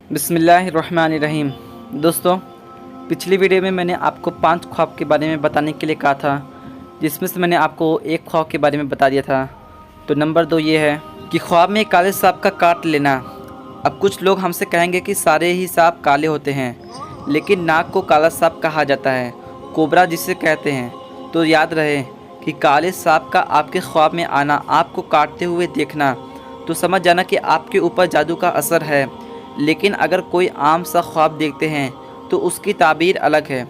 बिस्मिल्लाहिर्रहमानिर्रहीम। दोस्तों, पिछली वीडियो में मैंने आपको 5 ख्वाब के बारे में बताने के लिए कहा था, जिसमें से मैंने आपको एक ख्वाब के बारे में बता दिया था। तो नंबर 2 ये है कि ख्वाब में काले सांप का काट लेना। अब कुछ लोग हमसे कहेंगे कि सारे ही सांप काले होते हैं, लेकिन नाग को काला सांप कहा जाता है, कोबरा जिसे कहते हैं। तो याद रहे कि काले सांप का आपके ख्वाब में आना, आपको काटते हुए देखना, तो समझ जाना कि आपके ऊपर जादू का असर है। लेकिन अगर कोई आम सा ख्वाब देखते हैं तो उसकी ताबीर अलग है।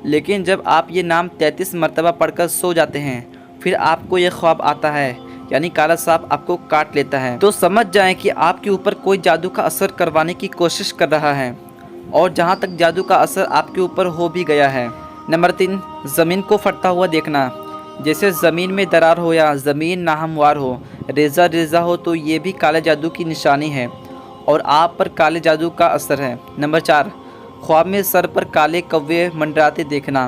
लेकिन जब आप ये नाम 33 मरतबा पढ़कर सो जाते हैं, फिर आपको ये ख्वाब आता है, यानी काला सांप आपको काट लेता है, तो समझ जाएं कि आपके ऊपर कोई जादू का असर करवाने की कोशिश कर रहा है, और जहाँ तक जादू का असर आपके ऊपर हो भी गया है। नंबर 3, ज़मीन को फटता हुआ देखना। जैसे ज़मीन में दरार हो या ज़मीन नाहमवार हो, रेज़ा रेज़ा हो, तो ये भी काले जादू की निशानी है और आप पर काले जादू का असर है। नंबर 4, ख्वाब में सर पर काले कौवे मंडराते देखना।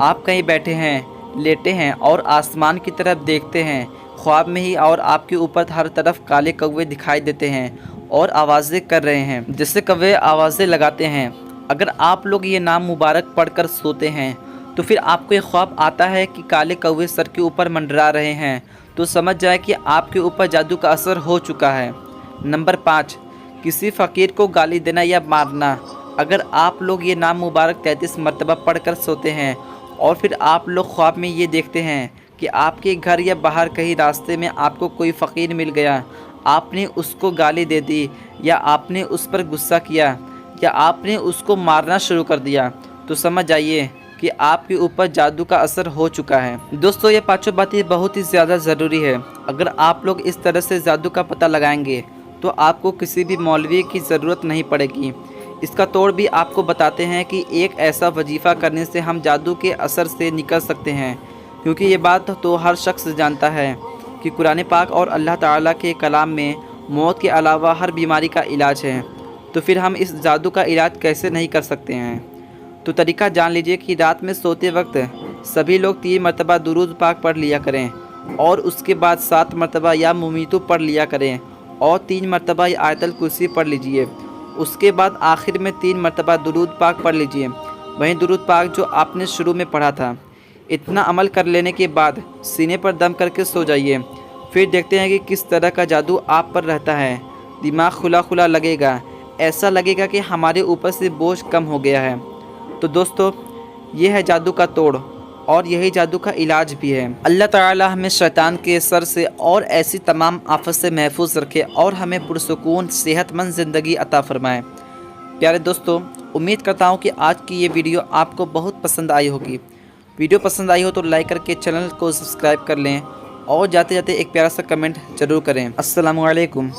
आप कहीं बैठे हैं, लेटे हैं और आसमान की तरफ देखते हैं ख्वाब में ही, और आपके ऊपर हर तरफ काले कौवे दिखाई देते हैं और आवाज़ें कर रहे हैं, जिससे कौवे आवाज़ें लगाते हैं। अगर आप लोग ये नाम मुबारक पढ़कर सोते हैं तो फिर आपको ये ख्वाब आता है कि काले कौवे सर के ऊपर मंडरा रहे हैं, तो समझ जाए कि आपके ऊपर जादू का असर हो चुका है। नंबर 5, किसी फ़कीर को गाली देना या मारना। अगर आप लोग ये नाम मुबारक 33 मरतबा पढ़कर सोते हैं और फिर आप लोग ख्वाब में ये देखते हैं कि आपके घर या बाहर कहीं रास्ते में आपको कोई फ़कीर मिल गया, आपने उसको गाली दे दी, या आपने उस पर गुस्सा किया, या आपने उसको मारना शुरू कर दिया, तो समझ जाइए कि आपके ऊपर जादू का असर हो चुका है। दोस्तों, ये 5 बातें बहुत ही ज़्यादा ज़रूरी है। अगर आप लोग इस तरह से जादू का पता लगाएंगे तो आपको किसी भी मौलवी की ज़रूरत नहीं पड़ेगी। इसका तोड़ भी आपको बताते हैं कि एक ऐसा वजीफ़ा करने से हम जादू के असर से निकल सकते हैं, क्योंकि ये बात तो हर शख्स जानता है कि कुरान पाक और अल्लाह ताला के कलाम में मौत के अलावा हर बीमारी का इलाज है। तो फिर हम इस जादू का इलाज कैसे नहीं कर सकते हैं? तो तरीका जान लीजिए कि रात में सोते वक्त सभी लोग 3 मरतबा दुरूद पाक पढ़ लिया करें, और उसके बाद 7 मरतबा या मुमीतु पढ़ लिया करें, और 3 मरतबा आयतल कुर्सी पढ़ लीजिए। उसके बाद आखिर में 3 मरतबा दुरूद पाक पढ़ लीजिए, वहीं दुरूद पाक जो आपने शुरू में पढ़ा था। इतना अमल कर लेने के बाद सीने पर दम करके सो जाइए। फिर देखते हैं कि किस तरह का जादू आप पर रहता है। दिमाग खुला खुला लगेगा, ऐसा लगेगा कि हमारे ऊपर से बोझ कम हो गया है। तो दोस्तों, ये है जादू का तोड़, और यही जादू का इलाज भी है। अल्लाह ताला हमें शैतान के सर से और ऐसी तमाम आफत से महफूज रखे, और हमें पुरसुकून सेहतमंद ज़िंदगी अता फरमाए। प्यारे दोस्तों, उम्मीद करता हूँ कि आज की ये वीडियो आपको बहुत पसंद आई होगी। वीडियो पसंद आई हो तो लाइक करके चैनल को सब्सक्राइब कर लें, और जाते जाते एक प्यारा सा कमेंट ज़रूर करें। अस्सलामु अलैकुम।